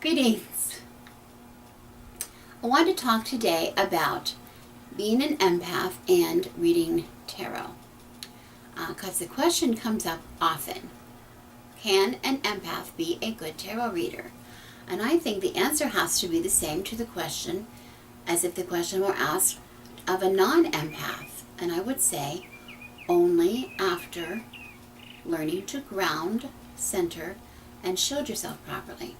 Greetings. I want to talk today about being an empath and reading tarot. Because the question comes up often. Can an empath be a good tarot reader? And I think the answer has to be the same to the question as if the question were asked of a non-empath. And I would say only after learning to ground, center, and shield yourself properly.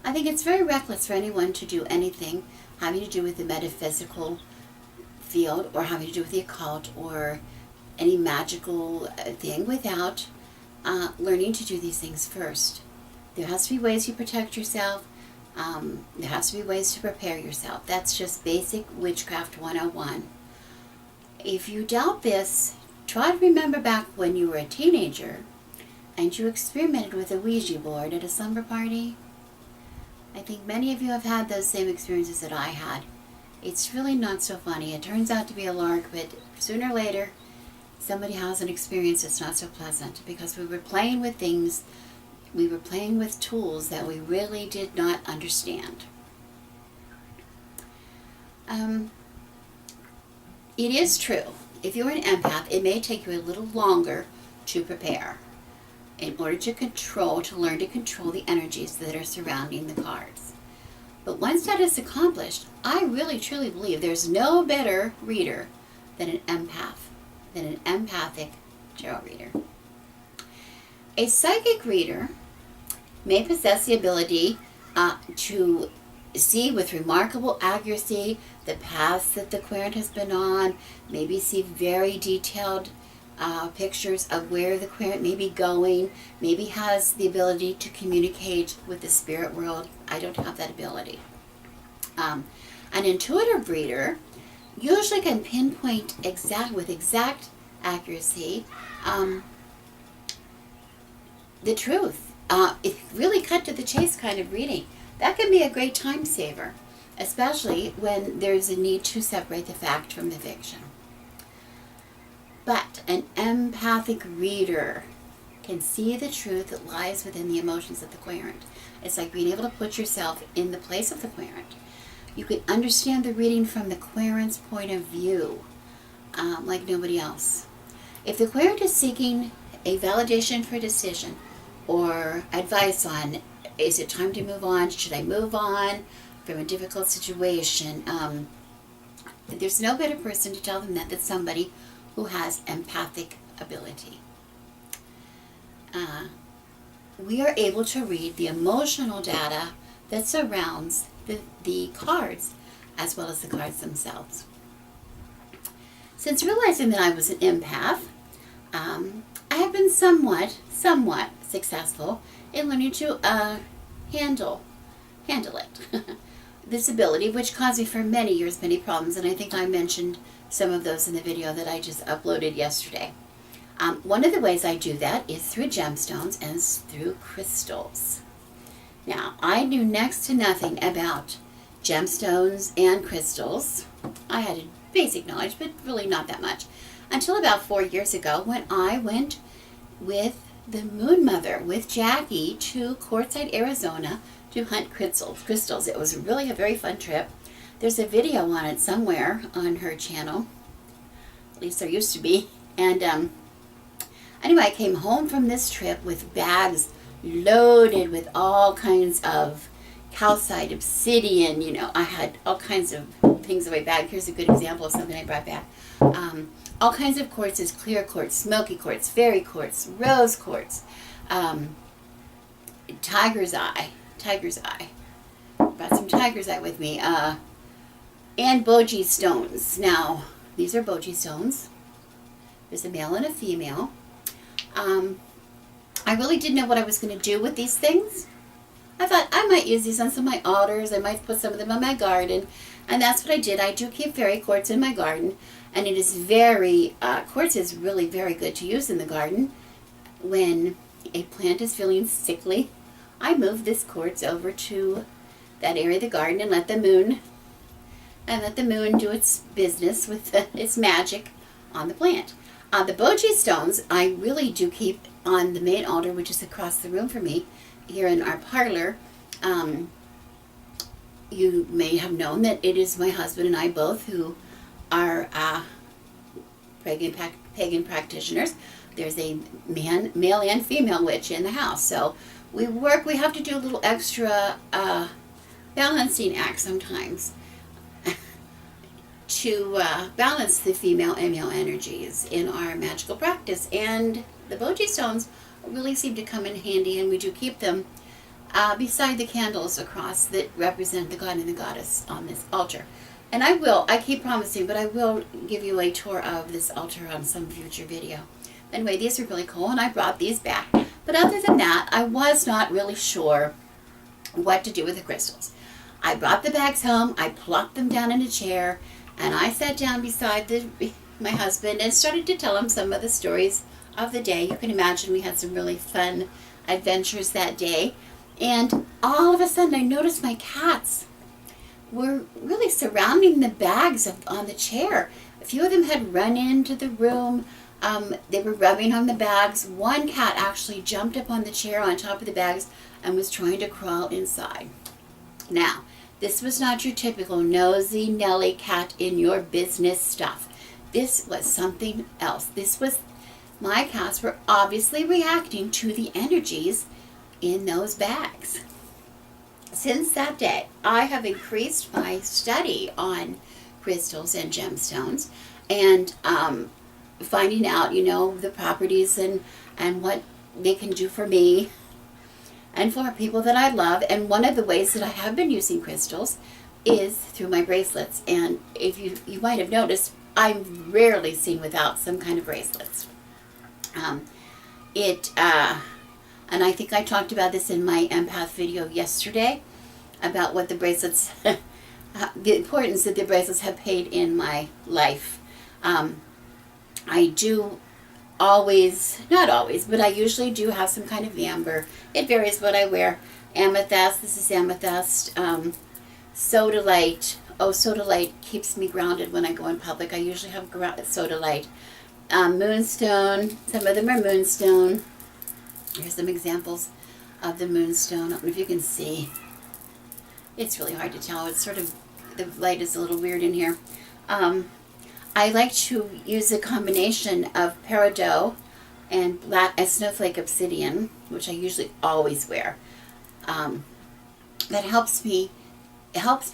I think it's very reckless for anyone to do anything having to do with the metaphysical field or having to do with the occult or any magical thing without learning to do these things first. There has to be ways you protect yourself. There has to be ways to prepare yourself. That's just basic witchcraft 101. If you doubt this, try to remember back when you were a teenager and you experimented with a Ouija board at a slumber party. I think many of you have had those same experiences that I had. It's really not so funny. It turns out to be a lark, but sooner or later, somebody has an experience that's not so pleasant because we were playing with things, we were playing with tools that we really did not understand. It is true. If you're an empath, it may take you a little longer to prepare in order to learn to control the energies that are surrounding the cards. But once that is accomplished, I really truly believe there's no better reader than an empath, than an empathic tarot reader. A psychic reader may possess the ability to see with remarkable accuracy the paths that the querent has been on, maybe see very detailed pictures of where the querent may be going, maybe has the ability to communicate with the spirit world. I don't have that ability. An intuitive reader usually can pinpoint with exact accuracy the truth. It's really cut to the chase kind of reading. That can be a great time saver, especially when there's a need to separate the fact from the fiction. But an empathic reader can see the truth that lies within the emotions of the querent. It's like being able to put yourself in the place of the querent. You can understand the reading from the querent's point of view, like nobody else. If the querent is seeking a validation for a decision or advice on, is it time to move on? Should I move on from a difficult situation? There's no better person to tell them that than somebody who has empathic ability. We are able to read the emotional data that surrounds the cards as well as the cards themselves. Since realizing that I was an empath, I have been somewhat successful in learning to handle it. This ability, which caused me for many years many problems, and I think I mentioned some of those in the video that I just uploaded yesterday. One of the ways I do that is through gemstones and through crystals. Now, I knew next to nothing about gemstones and crystals. I had a basic knowledge, but really not that much. Until about 4 years ago when I went with the Moon Mother, with Jackie, to Quartz, Arizona to hunt crystals. It was really a very fun trip. There's a video on it somewhere on her channel. At least there used to be. And anyway, I came home from this trip with bags loaded with all kinds of calcite, obsidian. You know, I had all kinds of things in my bag. Here's a good example of something I brought back. All kinds of quartzes: clear quartz, smoky quartz, fairy quartz, rose quartz, tiger's eye. Brought some tiger's eye with me. And boji stones. Now, these are boji stones. There's a male and a female. I really didn't know what I was going to do with these things. I thought I might use these on some of my altars. I might put some of them in my garden. And that's what I did. I do keep fairy quartz in my garden. And it is quartz is really very good to use in the garden. When a plant is feeling sickly, I move this quartz over to that area of the garden and let the moon do its business with its magic on the plant. The boji stones I really do keep on the main altar, which is across the room from me here in our parlor. you may have known that it is my husband and I both who are pagan practitioners. There's a male and female witch in the house. So we have to do a little extra balancing act sometimes to balance the female and male energies in our magical practice. And the boji stones really seem to come in handy, and we do keep them beside the candles across that represent the god and the goddess on this altar. And I keep promising, but I will give you a tour of this altar on some future video. Anyway, these are really cool, and I brought these back. But other than that, I was not really sure what to do with the crystals. I brought the bags home, I plopped them down in a chair, and I sat down beside my husband and started to tell him some of the stories of the day. You can imagine we had some really fun adventures that day. And all of a sudden I noticed my cats were really surrounding the bags on the chair. A few of them had run into the room. They were rubbing on the bags. One cat actually jumped up on the chair on top of the bags and was trying to crawl inside. Now, this was not your typical nosy Nelly cat in your business stuff. This was something else. My cats were obviously reacting to the energies in those bags. Since that day, I have increased my study on crystals and gemstones, and finding out, the properties and what they can do for me and for people that I love. And one of the ways that I have been using crystals is through my bracelets. And if you might have noticed, I'm rarely seen without some kind of bracelets. And I think I talked about this in my empath video yesterday about what the bracelets, the importance that the bracelets have played in my life. I do not always, but I usually do have some kind of amber. It varies what I wear. Amethyst, this is amethyst. Sodalite. Oh, sodalite keeps me grounded when I go in public. I usually have sodalite. Moonstone, some of them are moonstone. Here's some examples of the moonstone. I don't know if you can see. It's really hard to tell. It's sort of, the light is a little weird in here. I like to use a combination of peridot and snowflake obsidian, which I usually always wear. That helps me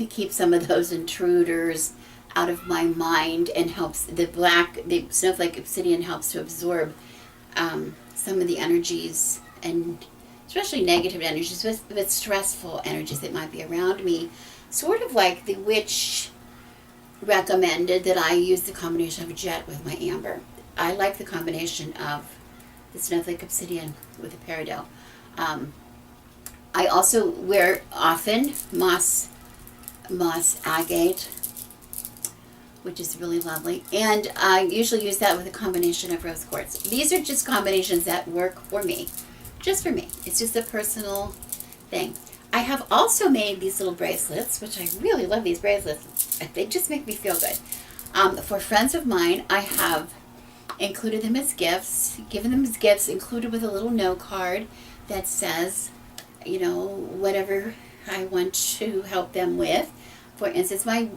keep some of those intruders out of my mind, and helps the snowflake obsidian helps to absorb some of the energies, and especially negative energies, but stressful energies that might be around me. Sort of like the witch recommended that I use the combination of jet with my amber. I like the combination of the snowflake obsidian with the peridot. I also wear often moss agate, which is really lovely. And I usually use that with a combination of rose quartz. These are just combinations that work for me. Just for me. It's just a personal thing. I have also made these little bracelets, which I really love these bracelets. They just make me feel good. For friends of mine, I have included them as gifts, given them as gifts, included with a little note card that says, whatever I want to help them with. For instance, one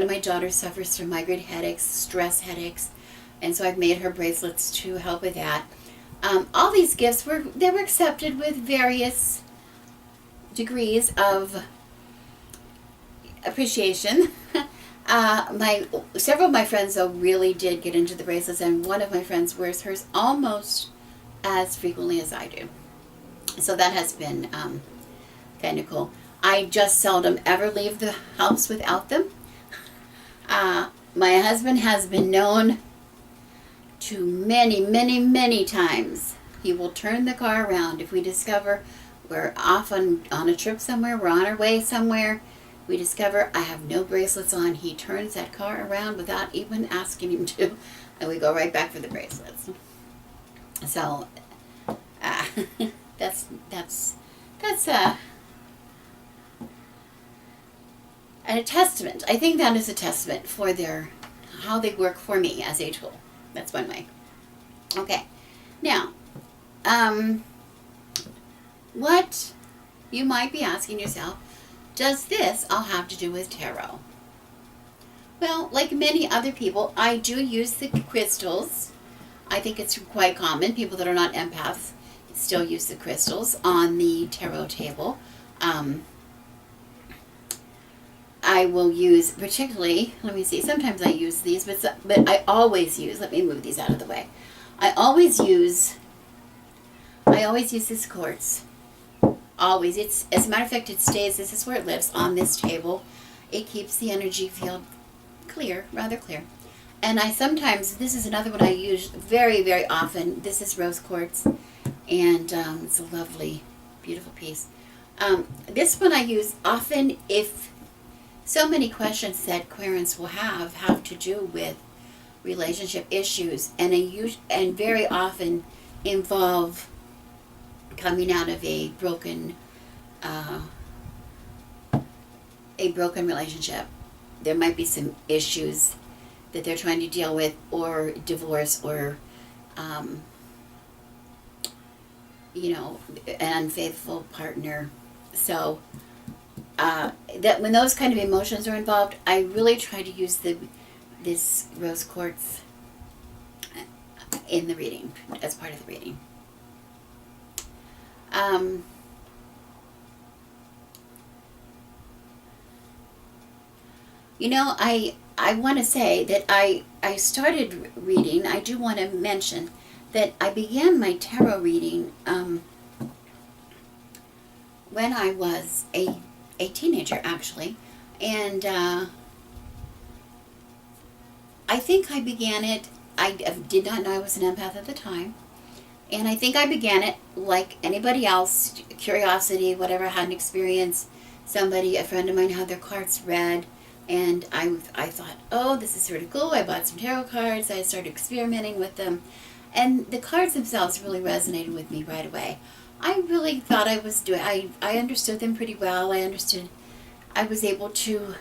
of my daughters suffers from migraine headaches, stress headaches, and so I've made her bracelets to help with that. All these gifts were accepted with various degrees of appreciation. Several of my friends, though, really did get into the bracelets, and one of my friends wears hers almost as frequently as I do. So that has been kind of cool. I just seldom ever leave the house without them. My husband has been known to many, many, many times. He will turn the car around if we discover we're off on a trip somewhere, we're on our way somewhere, we discover I have no bracelets on. He turns that car around without even asking him to, and we go right back for the bracelets. So that's a testament. I think that is a testament for how they work for me as a tool. That's one way. Okay. Now, what you might be asking yourself, does this all have to do with tarot? Well, like many other people, I do use the crystals. I think it's quite common. People that are not empaths still use the crystals on the tarot table. I will use, particularly, let me see, sometimes I use these, but I always use, let me move these out of the way. I always use this quartz. Always. It's, as a matter of fact, it stays, this is where it lives, on this table. It keeps the energy field clear, rather clear. And I sometimes, this is another one I use very, very often. This is rose quartz, and it's a lovely, beautiful piece. This one I use often if so many questions that querents will have to do with relationship issues, and very often involve coming out of a broken relationship. There might be some issues that they're trying to deal with, or divorce, or an unfaithful partner. So that when those kind of emotions are involved, I really try to use this rose quartz in the reading, as part of the reading. I want to say that I started reading. I do want to mention that I began my tarot reading when I was a teenager, actually. And I think I began it, I did not know I was an empath at the time. And I think I began it like anybody else, curiosity, whatever, had an experience. A friend of mine had their cards read, and I thought, oh, this is sort of cool. I bought some tarot cards. I started experimenting with them. And the cards themselves really resonated with me right away. I really thought I was doing, I understood them pretty well. I was able to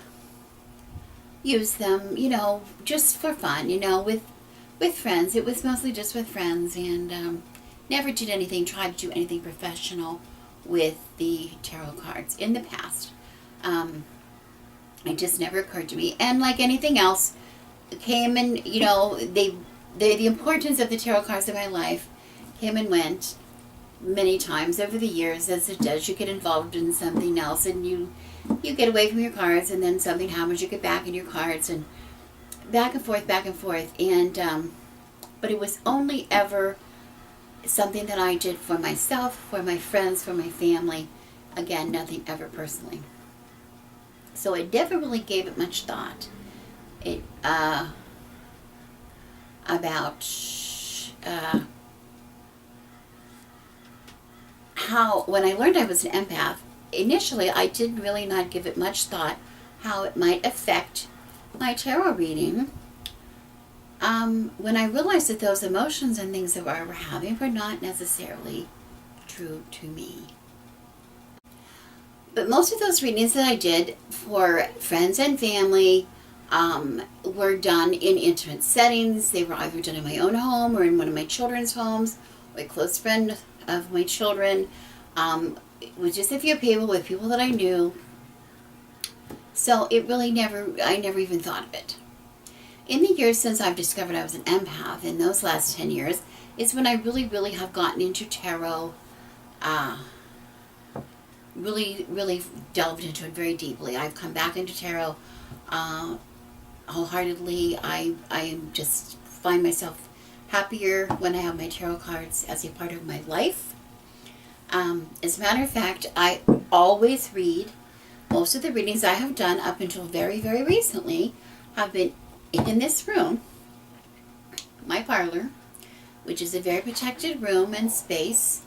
use them, just for fun, with friends. It was mostly just with friends, and never tried to do anything professional with the tarot cards in the past. It just never occurred to me. And like anything else, came and, the importance of the tarot cards in my life came and went many times over the years. As it does, you get involved in something else, and you get away from your cards, and then something happens, you get back in your cards, and back and forth, and but it was only ever something that I did for myself, for my friends, for my family. Again, nothing ever personally. So I never really gave it much thought. About how, when I learned I was an empath, initially I did really not give it much thought how it might affect my tarot reading. When I realized that those emotions and things that I were having were not necessarily true to me. But most of those readings that I did for friends and family were done in intimate settings. They were either done in my own home or in one of my children's homes, or a close friend of my children. It was just a few people with people that I knew. So it really I never even thought of it. In the years since I've discovered I was an empath, in those last 10 years, is when I really, really have gotten into tarot, really, really delved into it very deeply. I've come back into tarot wholeheartedly. I just find myself happier when I have my tarot cards as a part of my life. As a matter of fact, I always read. Most of the readings I have done up until very, very recently have been in this room, my parlor, which is a very protected room and space,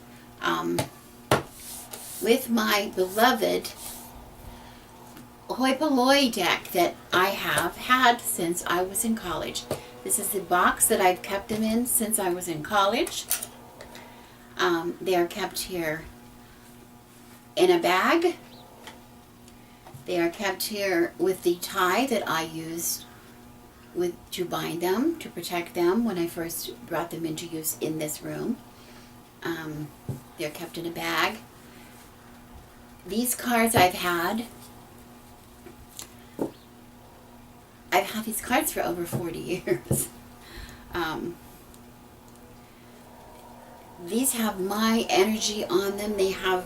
with my beloved hoi polloi deck that I have had since I was in college. This is the box that I've kept them in since I was in college. They are kept here in a bag. They are kept here with the tie that I used to bind them, to protect them when I first brought them into use in this room. They're kept in a bag. These cards I've had I've had these cards for over 40 years. These have my energy on them. They have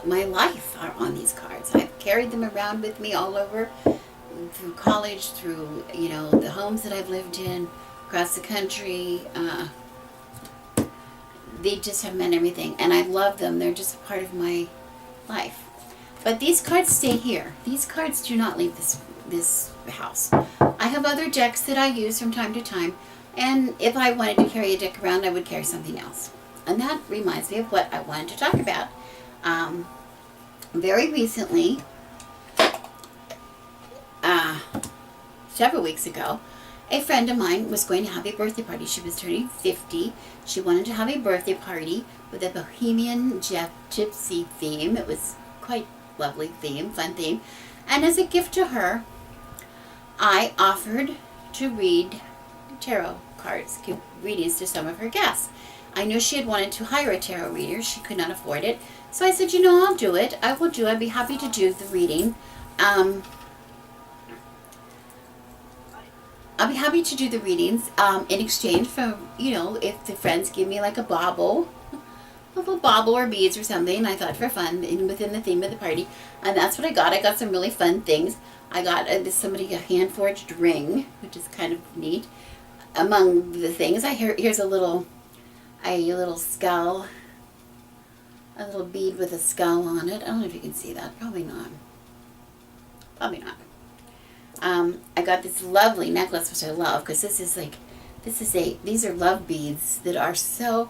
my life are on these cards. I've carried them around with me all over, through college, through, you know, the homes that I've lived in, across the country. They just have meant everything, and I love them. They're just a part of my life. But these cards stay here. These cards do not leave this house. I have other decks that I use from time to time, and if I wanted to carry a deck around, I would carry something else. And that reminds me of what I wanted to talk about. Very recently, several weeks ago, a friend of mine was going to have a birthday party. She was turning 50. She wanted to have a birthday party with a Bohemian Gypsy theme. It was quite lovely theme, fun theme. And as a gift to her, I offered to read tarot cards, give readings to some of her guests. I knew she had wanted to hire a tarot reader. She could not afford it. So I said, you know, I'll do it. I will do it. I'd be happy to do the reading. I'll be happy to do the readings in exchange for, you know, if the friends give me like a bauble, a little bauble or beads or something. I thought for fun within the theme of the party. And that's what I got. I got some really fun things. I got somebody a hand-forged ring, which is kind of neat. Among the things, here's a little skull, a little bead with a skull on it. I don't know if you can see that. Probably not. Probably not. I got this lovely necklace, which I love, because these are love beads that are so,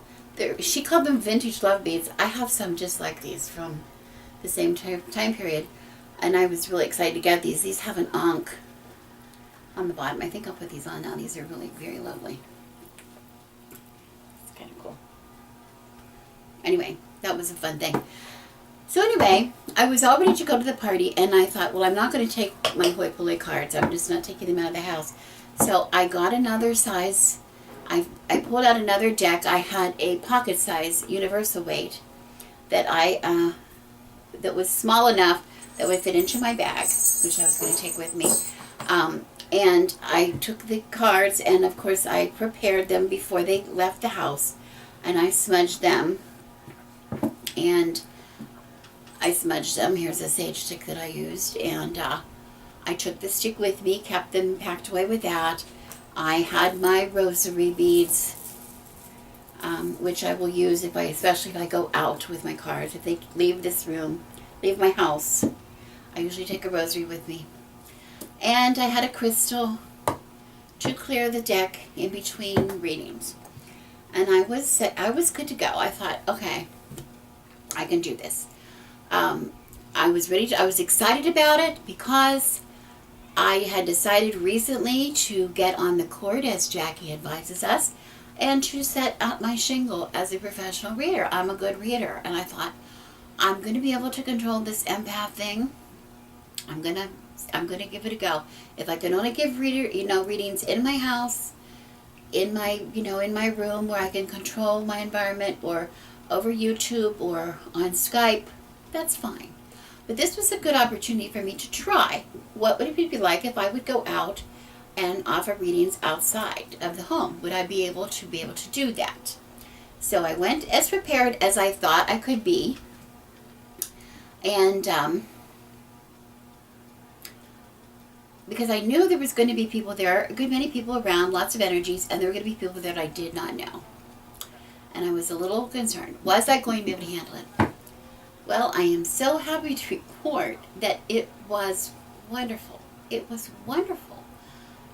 she called them vintage love beads. I have some just like these from the same time period, and I was really excited to get these. These have an ankh on the bottom. I think I'll put these on now. These are really very lovely. It's kind of cool. Anyway, that was a fun thing. So anyway, I was all ready to go to the party, and I thought, well, I'm not going to take my hoi polloi cards. I'm just not taking them out of the house. So I got another size. I pulled out another deck. I had a pocket size universal weight that that was small enough that would fit into my bag, which I was going to take with me. And I took the cards, and of course I prepared them before they left the house, and I smudged them. And I smudged them. Here's a sage stick that I used, and I took the stick with me, kept them packed away with that. I had my rosary beads, which I will use especially if I go out with my cards. If they leave this room, leave my house, I usually take a rosary with me. And I had a crystal to clear the deck in between readings. And I was good to go. I thought, okay, I can do this. I was excited about it because I had decided recently to get on the court, as Jackie advises us, and to set up my shingle as a professional reader. I'm a good reader, and I thought, I'm going to be able to control this empath thing. I'm going to give it a go. If I can only give readings in my house, in my room where I can control my environment, or over YouTube or on Skype, that's fine. But this was a good opportunity for me to try. What would it be like if I would go out and offer readings outside of the home? Would I be able to do that? So I went as prepared as I thought I could be. And because I knew there was going to be people there, a good many people around, lots of energies, and there were going to be people that I did not know. And I was a little concerned. Was I going to be able to handle it? Well, I am so happy to report that it was wonderful. It was wonderful.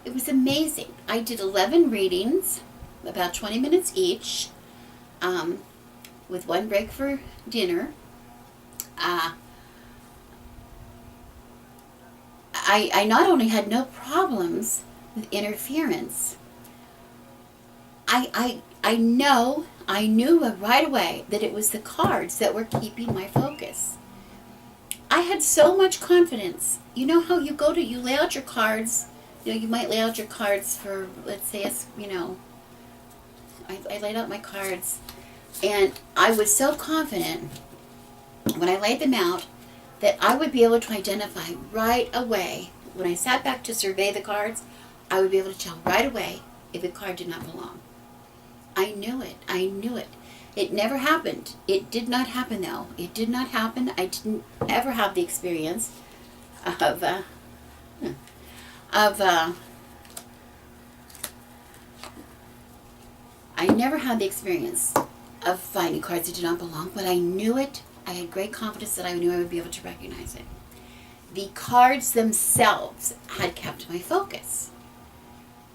It was amazing. I did 11 readings, about 20 minutes each, with one break for dinner. I not only had no problems with interference, I knew right away that it was the cards that were keeping my focus. I had so much confidence. You know how you lay out your cards, you might lay out your cards for, let's say, I laid out my cards, and I was so confident when I laid them out that I would be able to identify right away. When I sat back to survey the cards, I would be able to tell right away if a card did not belong. I knew it. I knew it. It never happened. It did not happen, though. It did not happen. I didn't ever have the experience of I never had the experience of finding cards that did not belong, but I knew it. I had great confidence that I knew I would be able to recognize it. The cards themselves had kept my focus.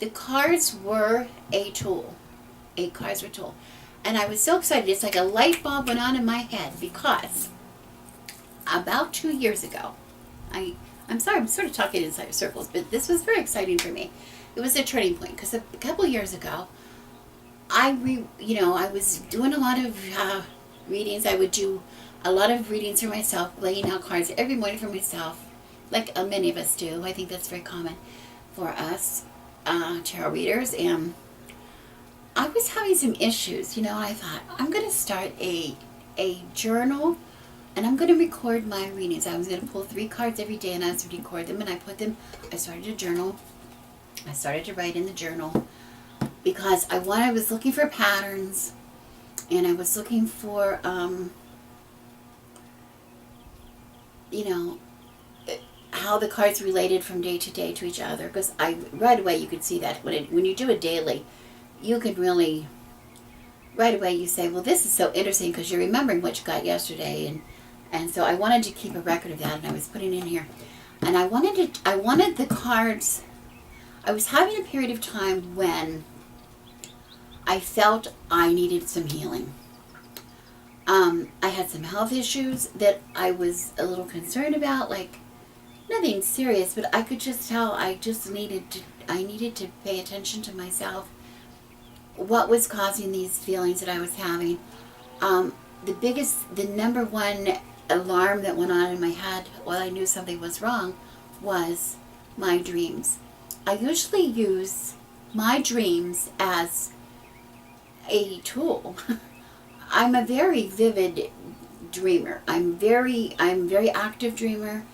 The cards were a tool. Cards were a tool. And I was so excited. It's like a light bulb went on in my head because about 2 years ago, I'm sorry, I'm sort of talking inside circles, but this was very exciting for me. It was a turning point because a couple years ago, I was doing a lot of readings. I would do a lot of readings for myself, laying out cards every morning for myself, like many of us do. I think that's very common for us tarot readers. And I was having some issues, and I thought, I'm going to start a journal, and I'm going to record my readings. I was going to pull 3 cards every day, and I was going to record them, and I started a journal. I started to write in the journal because I was looking for patterns, and I was looking for, how the cards related from day to day to each other. Because right away you could see that when you do it daily, you could really, right away you say, well, this is so interesting because you're remembering what you got yesterday, and so I wanted to keep a record of that, and I was putting in here, and I wanted the cards. I was having a period of time when I felt I needed some healing. I had some health issues that I was a little concerned about, like nothing serious, but I could just tell I needed to pay attention to myself. What was causing these feelings that I was having? The number one alarm that went on in my head while I knew something was wrong was my dreams. I usually use my dreams as a tool. I'm a very vivid dreamer. I'm very active dreamer.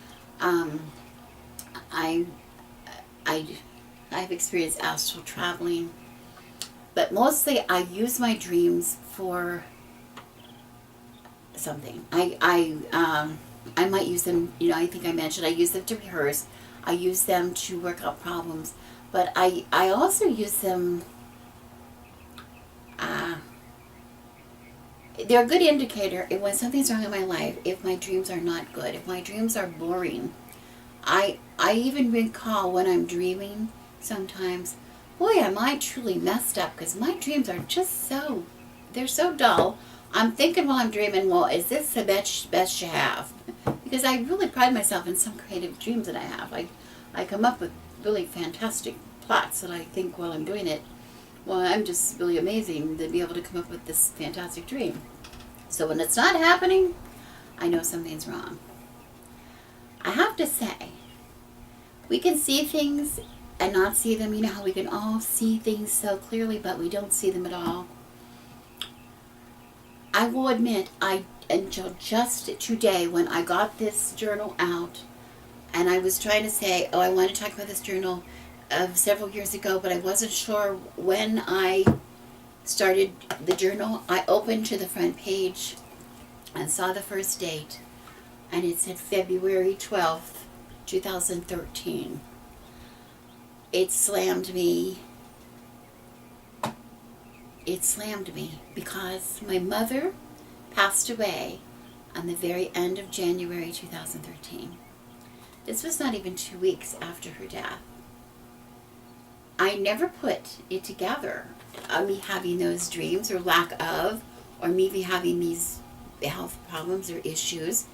I've experienced astral traveling, but mostly I use my dreams for something. I might use them. I think I mentioned I use them to rehearse. I use them to work out problems, but I also use them. They're a good indicator if when something's wrong in my life, if my dreams are not good, if my dreams are boring. I even recall when I'm dreaming sometimes, boy, am I truly messed up because my dreams are just they're so dull. I'm thinking while I'm dreaming, well, is this the best you have? Because I really pride myself in some creative dreams that I have. I come up with really fantastic plots that I think while I'm doing it, well, I'm just really amazing to be able to come up with this fantastic dream. So when it's not happening, I know something's wrong. I have to say, we can see things and not see them. You know how we can all see things so clearly, but we don't see them at all. I will admit, until just today, when I got this journal out, and I was trying to say, I want to talk about this journal of several years ago, but I wasn't sure when I started the journal. I opened to the front page and saw the first date, and it said February 12th, 2013. It slammed me. It slammed me because my mother passed away on the very end of January 2013. This was not even 2 weeks after her death. I never put it together, me having those dreams or lack of, or me having these health problems or issues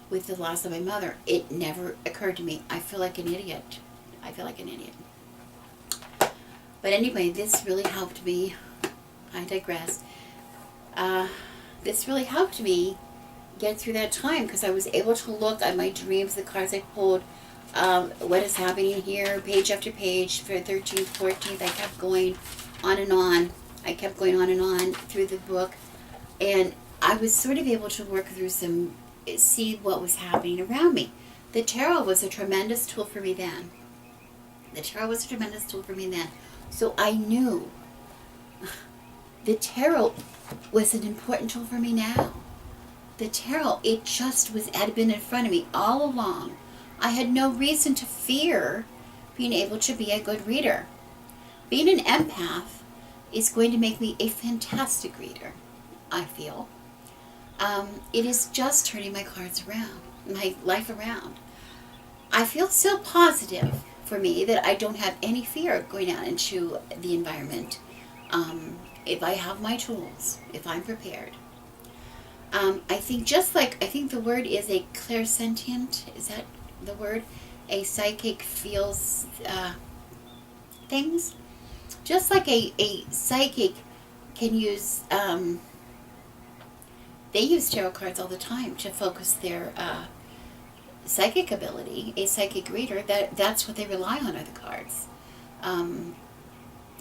with the loss of my mother. It never occurred to me. I feel like an idiot. But anyway, this really helped me. I digress. This really helped me get through that time because I was able to look at my dreams, the cards I pulled, what is happening here, page after page, for 13th, 14th. I kept going on and on. Through the book. And I was sort of able to work through see what was happening around me. The tarot was a tremendous tool for me then. The tarot was a tremendous tool for me then. So I knew the tarot was an important tool for me now. The tarot, it just had been in front of me all along. I had no reason to fear being able to be a good reader. Being an empath is going to make me a fantastic reader, I feel. It is just turning my cards around, my life around. I feel so positive for me that I don't have any fear of going out into the environment. If I have my tools, if I'm prepared. I think the word is a clairsentient. Is that the word? A psychic feels things. Just like a psychic can use, they use tarot cards all the time to focus their psychic ability. A psychic reader, that's what they rely on, are the cards.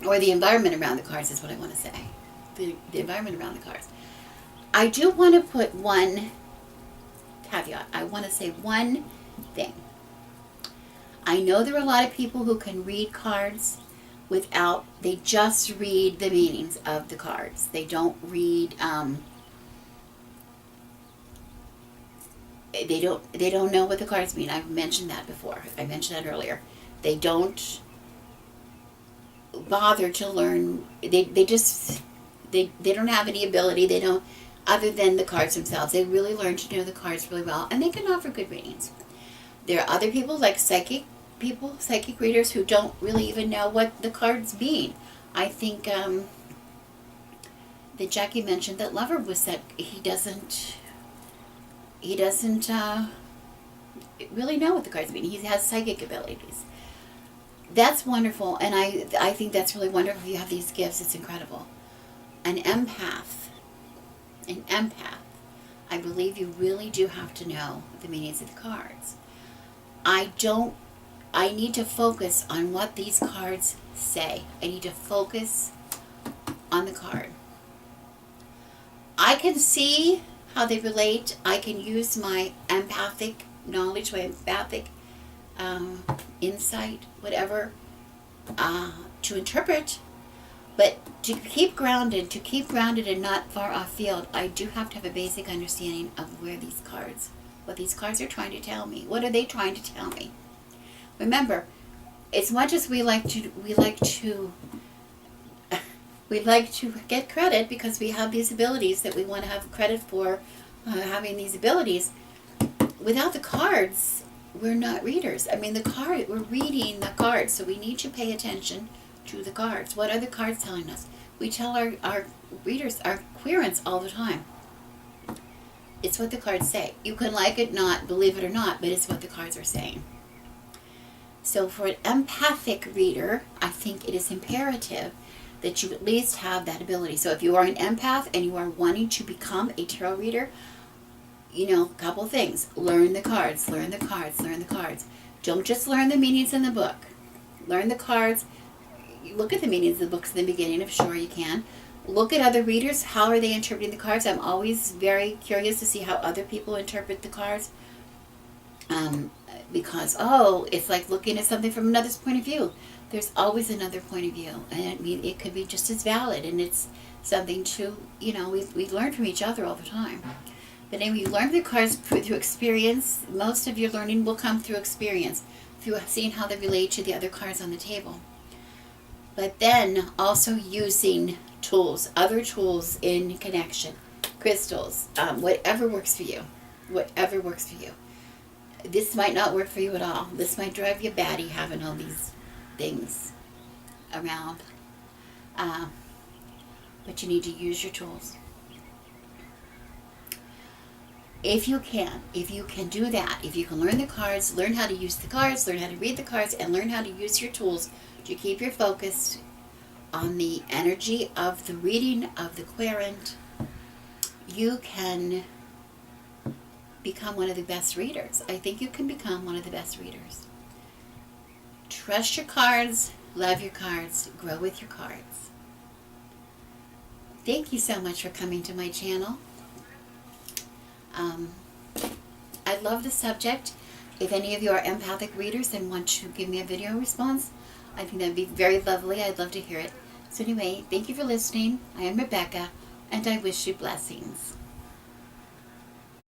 Or the environment around the cards is what I want to say. The environment around the cards. I do want to put one caveat. I want to say one thing. I know there are a lot of people who can read cards they just read the meanings of the cards. They don't read, they don't know what the cards mean. I've mentioned that before. I mentioned that earlier. They don't bother to learn. They don't have any ability. They don't, other than the cards themselves. They really learn to know the cards really well, and they can offer good readings. There are other people, like psychic readers, who don't really even know what the cards mean. I think that Jackie mentioned that Lover was that he doesn't really know what the cards mean. He has psychic abilities. That's wonderful, and I think that's really wonderful. If you have these gifts, it's incredible. An empath, I believe you really do have to know the meanings of the cards. I need to focus on what these cards say. I need to focus on the card. I can see how they relate. I can use my empathic knowledge, my empathic insight, whatever, to interpret. But to keep grounded and not far off field, I do have to have a basic understanding of what these cards are trying to tell me. What are they trying to tell me? Remember, as much as we like to get credit because we have these abilities that we want to have credit for having these abilities. Without the cards, we're not readers. I mean, we're reading the cards, so we need to pay attention to the cards. What are the cards telling us? We tell our readers, our querents, all the time. It's what the cards say. You can like it, not believe it or not, but it's what the cards are saying. So for an empathic reader, I think it is imperative that you at least have that ability. So if you are an empath and you are wanting to become a tarot reader, a couple things. Learn the cards. Don't just learn the meanings in the book. Learn the cards. Look at the meanings of the books in the beginning, if sure you can. Look at other readers. How are they interpreting the cards? I'm always very curious to see how other people interpret the cards. Because, it's like looking at something from another's point of view. There's always another point of view. And I mean, it could be just as valid. And it's something to, we learn from each other all the time. But anyway, you learn the cards through experience. Most of your learning will come through experience, through seeing how they relate to the other cards on the table. But then also using tools, other tools in connection, crystals, whatever works for you. This might not work for you at all. This might drive you batty having all these things around. But you need to use your tools. If you can do that, if you can learn the cards, learn how to use the cards, learn how to read the cards, and learn how to use your tools to keep your focus on the energy of the reading of the querent, you can become one of the best readers. I think you can become one of the best readers. Trust your cards, love your cards, grow with your cards. Thank you so much for coming to my channel. I love the subject. If any of you are empathic readers and want to give me a video response, I think that would be very lovely. I'd love to hear it. So anyway, thank you for listening. I am Rebecca, and I wish you blessings.